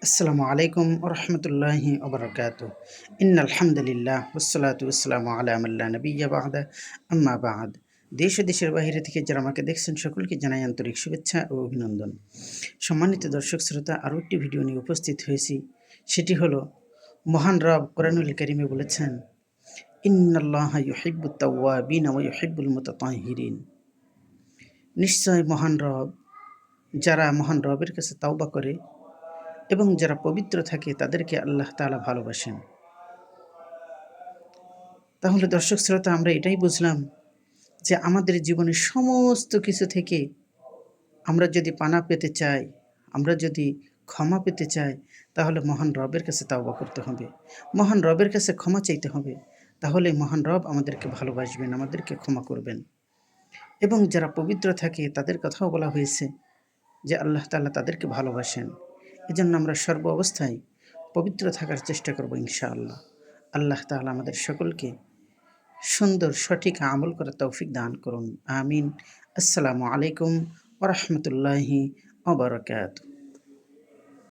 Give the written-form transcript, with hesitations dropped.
আসসালামু আলাইকুম ওরহমতুল্লাহি ওবরাকাতু। ইন্নাল হামদুলিল্লাহ ওয়াসসালাতু ওয়াসসালামু আলা মান লা নাবিয়্যা বা'দা, আম্মা বা'দ। দেশ ও দেশের বাইরে থেকে যারা আমাকে দেখছেন সকলকে জানাই আন্তরিক শুভেচ্ছা ও অভিনন্দন। সম্মানিত দর্শক শ্রোতা, আরও একটি ভিডিও নিয়ে উপস্থিত হয়েছি। সেটি হলো, মহান রব কোরআনুল কারীমে বলেছেন, ইন্নাল্লাহা ইউহিব্বুত তাওয়াবিন ওয়া ইউহিব্বুল মুতাতাহহিরিন। নিশ্চয় মহান রব, যারা মহান রবের কাছে তাওবা করে এবং যারা পবিত্র থাকে তাদেরকে আল্লাহ তাআলা ভালোবাসেন। তাহলে দর্শক শ্রোতা, আমরা এটাই বুঝলাম যে আমাদের জীবনের সমস্ত কিছু থেকে আমরা যদি পানা পেতে চাই, আমরা যদি ক্ষমা পেতে চাই, তাহলে মহান রবের কাছে তাওবা করতে হবে, মহান রবের কাছে ক্ষমা চাইতে হবে। তাহলে মহান রব আমাদেরকে ভালোবাসবেন, আমাদেরকে ক্ষমা করবেন। এবং যারা পবিত্র থাকে তাদের কথাও বলা হয়েছে যে আল্লাহ তাআলা তাদেরকে ভালোবাসেন। এজন্য আমরা সর্ব অবস্থায় পবিত্র থাকার চেষ্টা করব ইনশাআল্লাহ। আল্লাহ তাআলা আমাদের সকলকে সুন্দর সঠিক আমল করার তৌফিক দান করুন। আমিন। আসসালামু আলাইকুম ওয়া রাহমাতুল্লাহি ওয়া বারাকাতুহু।